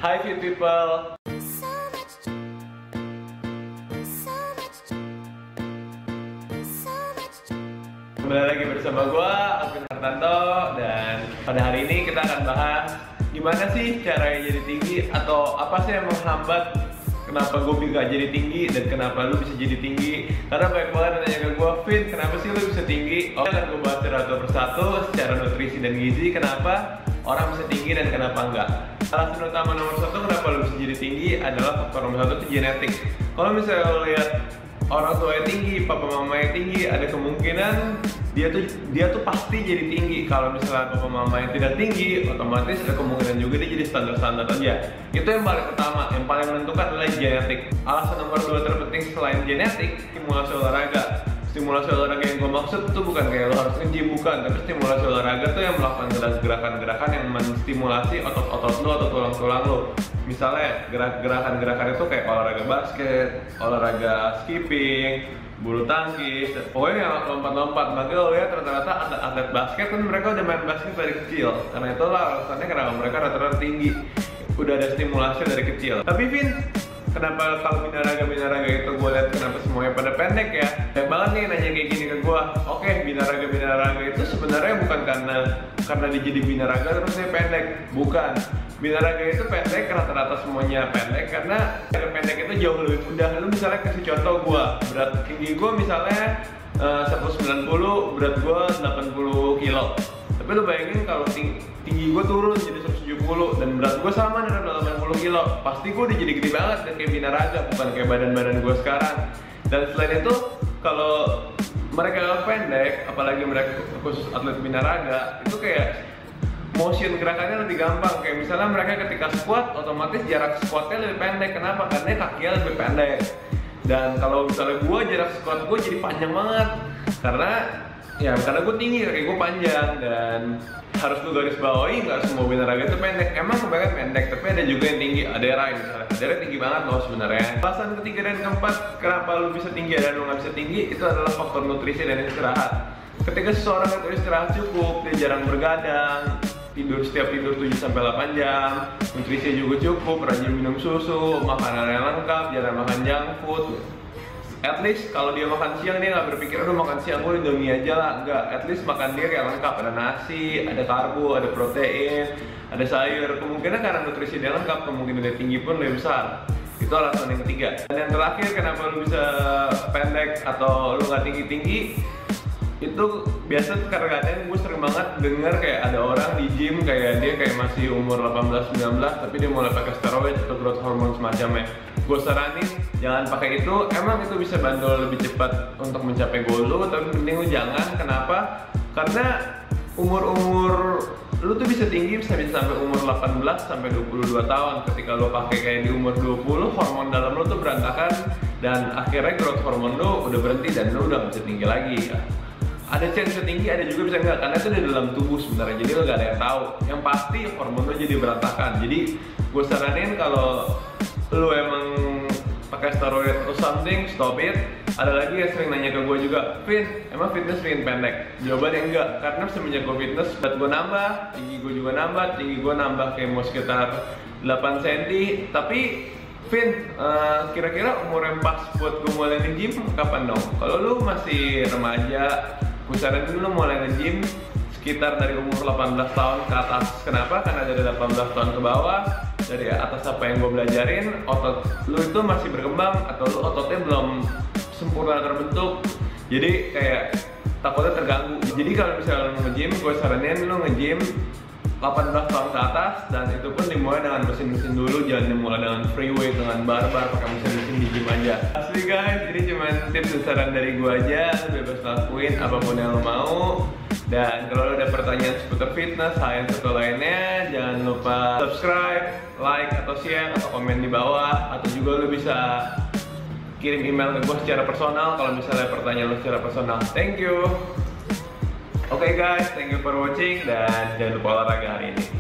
Hi fit people. Kembali lagi bersama gua Alvin Hartanto, dan pada hari ini kita akan bahas gimana sih cara jadi tinggi, atau apa sih yang menghambat kenapa gue bisa jadi tinggi dan kenapa lu bisa jadi tinggi. Karena banyak banget yang nanya ke gue, Vin, kenapa sih lu bisa tinggi? Oke, akan gue bahas satu persatu secara nutrisi dan gizi, kenapa orang bisa tinggi dan kenapa enggak. Alasan utama nomor satu kenapa lu bisa jadi tinggi adalah faktor nomor satu itu genetik. Kalau misalnya lo lihat orang tuanya tinggi, papa mamanya tinggi, ada kemungkinan dia tuh pasti jadi tinggi. Kalau misalnya papa mamanya tidak tinggi, otomatis ada kemungkinan juga dia jadi standar-standar aja. Itu yang paling utama, yang paling menentukan adalah genetik. Alasan nomor dua terpenting selain genetik, stimulasi olahraga. Stimulasi olahraga yang gue maksud itu bukan kayak lo harus nge-gym, bukan, tapi stimulasi olahraga tuh yang melakukan gerakan-gerakan yang menstimulasi otot-otot lo atau tulang-tulang lo. Misalnya gerakan-gerakan itu kayak olahraga basket, olahraga skipping, bulu tangkis, pokoknya yang lompat-lompat. Makanya lo lihat rata-rata atlet basket kan mereka udah main basket dari kecil, karena itulah alasannya kenapa mereka rata-rata tinggi, udah ada stimulasi dari kecil. Tapi Vin, kenapa kalau binaraga itu gue lihat kenapa semuanya pada pendek ya? Banyak banget nih nanya kayak gini ke gue. Oke, binaraga itu sebenarnya bukan karena dia jadi binaraga terus dia pendek. Bukan. Binaraga itu pendek, rata-rata semuanya pendek karena pendek itu jauh lebih mudah. Lu misalnya kasih contoh gue, berat tinggi gue misalnya 190, berat gue 80 kilo. Tapi lu bayangin kalau tinggi gue turun jadi 170 dan berat gue sama dengan 80 kilo, pasti gue udah jadi gede banget dan kayak binaraga, bukan kayak badan-badan gue sekarang. Dan selain itu, kalau mereka pendek, apalagi mereka khusus atlet binaraga, itu kayak motion gerakannya lebih gampang. Kayak misalnya mereka ketika squat, otomatis jarak squatnya lebih pendek. Kenapa? Karena kakinya lebih pendek. Dan kalau misalnya gue jarak squat gue jadi panjang banget, karena gue tinggi, kaki gue panjang. Dan harus lu garis bawahi, nggak semua binaraga itu pendek. Emang kebanyakan pendek, tapi ada juga yang tinggi. Adera misalnya, Adera tinggi banget loh sebenarnya. Alasan ketiga dan keempat kenapa lu bisa tinggi dan lu nggak bisa tinggi, itu adalah faktor nutrisi dan istirahat. Ketika seseorang itu istirahat cukup, dia jarang bergadang, setiap tidur 7-8 jam, nutrisi juga cukup, rajin minum susu, makanan yang lengkap, jarang makan junk food. At least kalau dia makan siang, dia nggak berpikir udah makan siang gue Indomie aja lah, enggak. At least makan dia kayak lengkap, ada nasi, ada karbo, ada protein, ada sayur. Kemungkinan karena nutrisi dia lengkap, kemungkinan dia tinggi pun lebih besar. Itu alasan yang ketiga. Dan yang terakhir kenapa lu bisa pendek atau lu nggak tinggi-tinggi, itu biasa kadang-kadang gue sering banget denger kayak ada orang di gym kayak dia kayak masih umur 18-19 tapi dia mulai pakai steroid atau growth hormone semacamnya. Gue saranin jangan pakai itu. Emang itu bisa bantu lebih cepat untuk mencapai goal lu, tapi penting lu jangan. Kenapa? Karena umur lu tuh bisa tinggi bisa sampai umur 18-22 tahun. Ketika lu pakai kayak di umur 20, hormon dalam lu tuh berantakan dan akhirnya growth hormone lu udah berhenti dan lu udah gak bisa tinggi lagi ya. Ada chance bisa tinggi, ada juga bisa enggak, karena itu di dalam tubuh sebenarnya, jadi lo gak ada yang tahu. Yang pasti hormon lo jadi berantakan. Jadi gue saranin kalau lo emang pakai steroid atau something, stop it. Ada lagi yang sering nanya ke gue juga, Vin, emang fitness bikin pendek? Jawabannya enggak, karena semenjak gue fitness, berat gue nambah, tinggi gue nambah kayak mau sekitar 8 cm. Tapi Vin, kira-kira umur yang pas buat gue mulai nge-gym kapan dong? Kalau lu masih remaja, gue saranin dulu mulai nge-gym sekitar dari umur 18 tahun ke atas. Kenapa? Karena dari 18 tahun ke bawah, dari atas apa yang gue belajarin, otot lu itu masih berkembang atau lu ototnya belum sempurna terbentuk. Jadi kayak takutnya terganggu. Jadi kalau misalnya lu nge-gym, gue saranin lu nge-gym 18 tahun ke atas, dan itu pun dimulai dengan mesin-mesin dulu, jangan dimulai dengan free weight, dengan bar-bar, pakai mesin-mesin di gym aja. Asli guys, ini cuma tips dan saran dari gua aja, bebas lakuin apapun yang lo mau. Dan kalau lo ada pertanyaan seputar fitness, hal yang satu lainnya, jangan lupa subscribe, like, atau share, atau komen di bawah. Atau juga lo bisa kirim email ke gua secara personal kalau misalnya pertanyaan lo secara personal. Thank you. Oke guys, thank you for watching dan jangan lupa olahraga hari ini.